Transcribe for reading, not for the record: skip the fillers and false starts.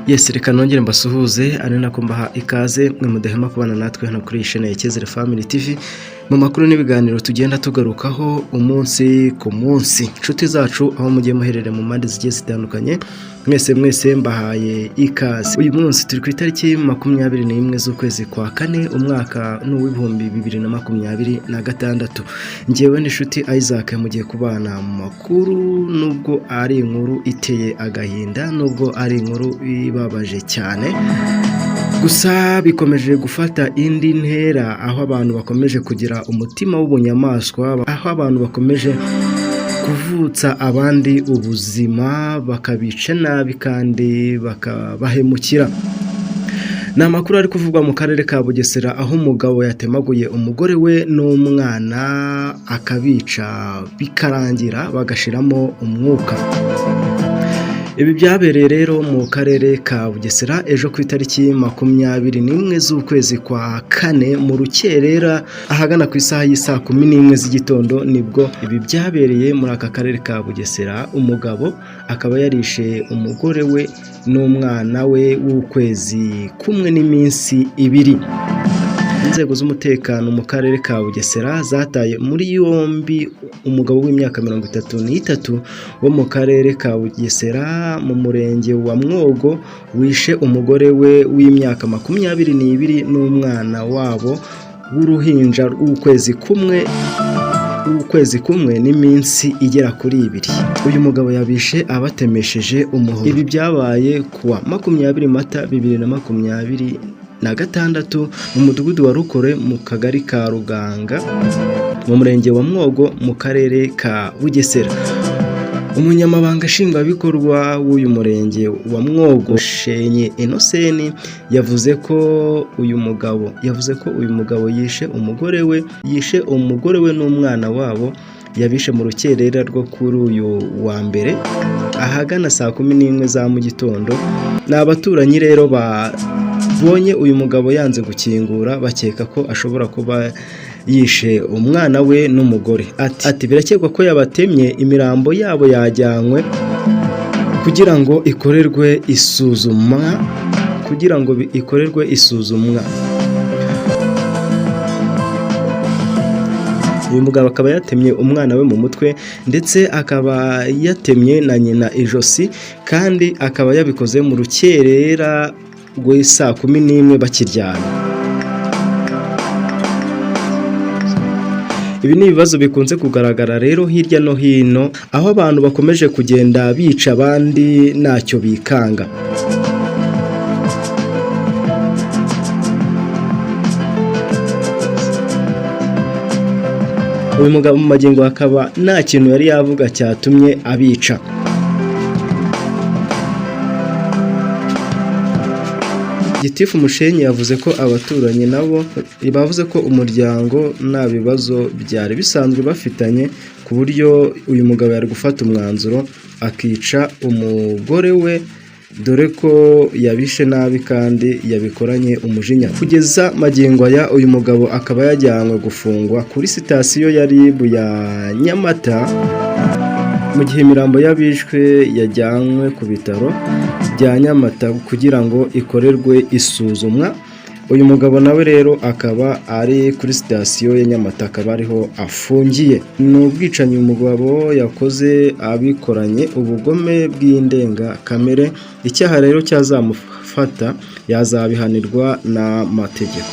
Yes, reka nongere mbasuhuze ari nako mbaha ikaze mwe mudahema kubana natwe hano kuri Ishene ya Cyezere Family TV mu makuru n'ibiganiro tugenda tugarukaho umunsi ku munsi. Inshuti zacu aho mugiye muherere mu mpande zigiye zitandukanye, mwese mbahaye ikaze. Uyu munsi turi ku itariki 21 z'ukwezi kwa kane umwaka n'uw'ibihumbi 2026. Ngewe n'ishuti Isaac mugiye kubana mu makuru, nubwo ari inkuru iteye agahinda, nubwo ari inkuru ibabaje cyane, gusa bikomeje gufata indi ntera aho abantu bakomeje kugira umutima w'ubunyamaswa, aho abantu bakomeje kuvutsa abandi ubuzima bakabica nabi kandi bakabahemukira. Ni amakuru ari kuvugwa mu karere ka Bugesera aho umugabo yatemaguye umugore we n'umwana akabica bikarangira bagashiramo umwuka. Ibi byabereye rero mu karere ka Bugesera ejo ku itariki 21 z'ukwezi kwa kane mu rukerera ahagana ku isaha y'isa 11 z'igitondo nibwo ibi byabereye muri aka karere ka Bugesera. Umugabo akaba yarishe umugore we n'umwana we w'ukwezi kumwe n'iminsi 2. Inzego z'umutekano mu karere ka Bugesera zataye muri yombi umugabo w'imyaka 33 wo mu karere ka Bugesera mu murenge wa Mwogo wishe umugore we w'imyaka 22 n'umwana wabo w'uruhinja ukwezi kumwe n'iminsi igera kuri 2. Uyu mugabo yabishe abatemesheje umuhoro. Ibi byabaye kuwa 20 Mata 2026 mu mudugudu wa Rukore mu kagari ka Ruganga mu murenge wa Mwogo mu karere ka Bugesera. Umunyamabanga nshingwabikorwa w'uyu murenge wa Mwogo Shenye Innocent yavuze ko uyu mugabo yishe umugore we n'umwana wabo, yabishe mu rukerera rwo kuri uyu wa mbere ahagana saa 11 za mu gitondo. Ni abaturanyi rero babonye uyu mugabo yanze gukingura bakeka ko ashobora kuba yishe umwana we n'umugore. Ati birakekwa ko yabatemye, imirambo yabo yajyanywe kugira ngo ikorerwe isuzumwa. Uyu mugabo akaba yatemye umwana we mu mutwe ndetse akaba yatemye na nyina ijosi, kandi akaba yabikoze mu rukerera rw'isa 11 bakiryana. Ibi ni ibibazo bikunze kugaragara rero hirya no hino, aho abantu bakomeje kugenda bica abandi ntacyo bikanga. Uyu mugabo mu magingo akaba nta kintu yari yavuga cyatumye abica. Gitifu Mushenyi yavuze ko abaturanyi nabo bavuze ko umuryango nta bibazo byari bisanzwe bafitanye, ku buryo uyu mugabo yari gufata umwanzuro akica umugore we, dore ko yabishe nabi kandi yabikoranye umujinya. Kugeza magingo aya uyu mugabo akaba yajyanywe gufungwa kuri sitasiyo ya RIB ya Nyamata, mu gihe imirambo y'abishwe yajyanywe ku bitaro bya Nyamata kugira ngo ikorerwe isuzumwa. Uyu mugabo nawe rero akaba ari kuri sitasiyo ya Nyamata, akaba ariho afungiye. Ni ubwicanyi umugabo yakoze abikoranye ubugome bw'indengakamere. Icyaha rero cyazamufata yazabihanirwa n'amategeko.